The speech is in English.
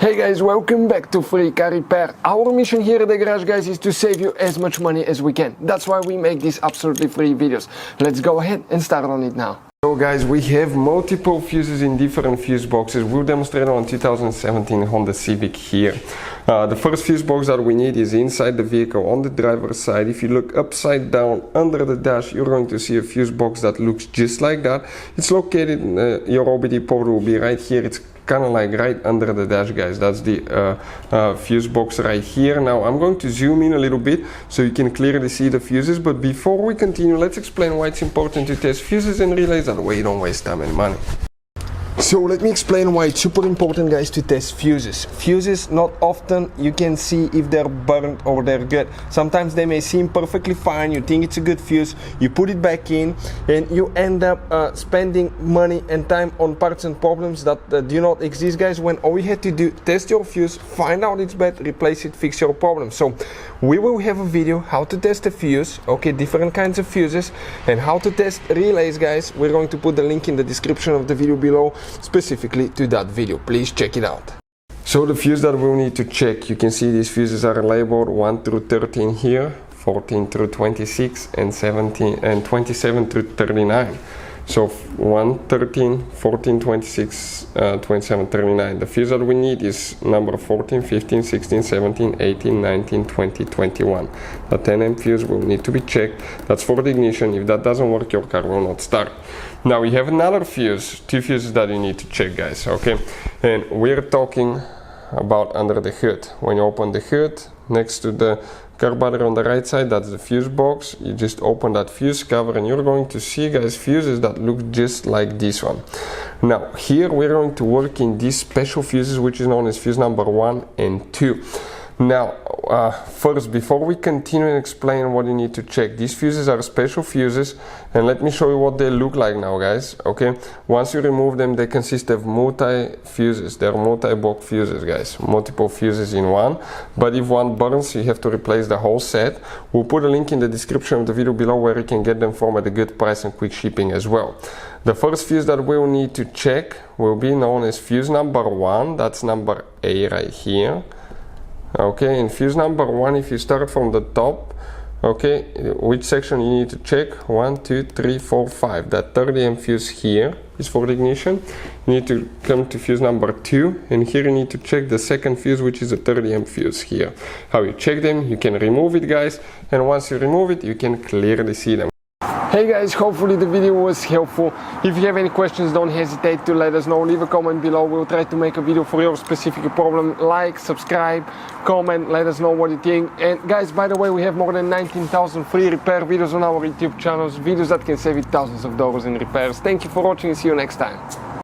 Hey guys, welcome back to Free Car Repair. Our mission here at the garage, guys, is to save you as much money as we can. That's why we make these absolutely free videos. Let's go ahead and start on it now. So guys, we have multiple fuses in different fuse boxes. We'll demonstrate on 2017 Honda Civic here. The first fuse box that we need is inside the vehicle on the driver's side. If you look upside down under the dash, you're going to see a fuse box that looks just like that. It's located, your OBD port will be right here. It's kind of like right under the dash, guys. That's the fuse box right here. Now I'm going to zoom in a little bit so you can clearly see the fuses, but before we continue, let's explain why it's important to test fuses and relays. That way you don't waste time and money. So let me explain why it's super important, guys, to test fuses. Fuses, not often you can see if they're burnt or they're good. Sometimes they may seem perfectly fine, you think it's a good fuse, you put it back in and you end up spending money and time on parts and problems that do not exist, guys, when all you had to do, test your fuse, find out it's bad, replace it, fix your problem. So we will have a video how to test a fuse, okay, different kinds of fuses, and how to test relays, guys. We're going to put the link in the description of the video below specifically to that video. Please check it out. So the fuse that we'll need to check, you can see these fuses are labeled 1 through 13 here, 14 through 26, and 17 and 27 through 39. So 1, 13, 14, 26, 27, 39. The fuse that we need is number 14, 15, 16, 17, 18, 19, 20, 21. The 10 amp fuse will need to be checked. That's for the ignition. If that doesn't work, your car will not start. Now we have another fuse, two fuses that you need to check, guys, okay? And we're talking about under the hood. When you open the hood, next to the car battery on the right side, that's the fuse box. You just open that fuse cover and you're going to see, guys, fuses that look just like this one. Now here we're going to work in these special fuses, which is known as fuse number 1 and 2. Now first, before we continue and explain what you need to check, these fuses are special fuses, and let me show you what they look like now, guys, okay? Once you remove them, they consist of multi-fuses. They're multi-block fuses, guys, multiple fuses in one. But if one burns, you have to replace the whole set. We'll put a link in the description of the video below where you can get them from at a good price and quick shipping as well. The first fuse that we'll need to check will be known as fuse number 1. That's number A right here. Okay, in fuse number 1, if you start from the top, okay, which section you need to check? 1, 2, 3, 4, 5. That 30 amp fuse here is for the ignition. You need to come to fuse number 2, and here you need to check the second fuse, which is a 30 amp fuse here. How you check them? You can remove it, guys, and once you remove it, you can clearly see them. Hey guys, hopefully the video was helpful. If you have any questions, don't hesitate to let us know. Leave a comment below. We'll try to make a video for your specific problem. Like, subscribe, comment, let us know what you think. And guys, by the way, we have more than 19,000 free repair videos on our YouTube channels, videos that can save you thousands of dollars in repairs. Thank you for watching and see you next time.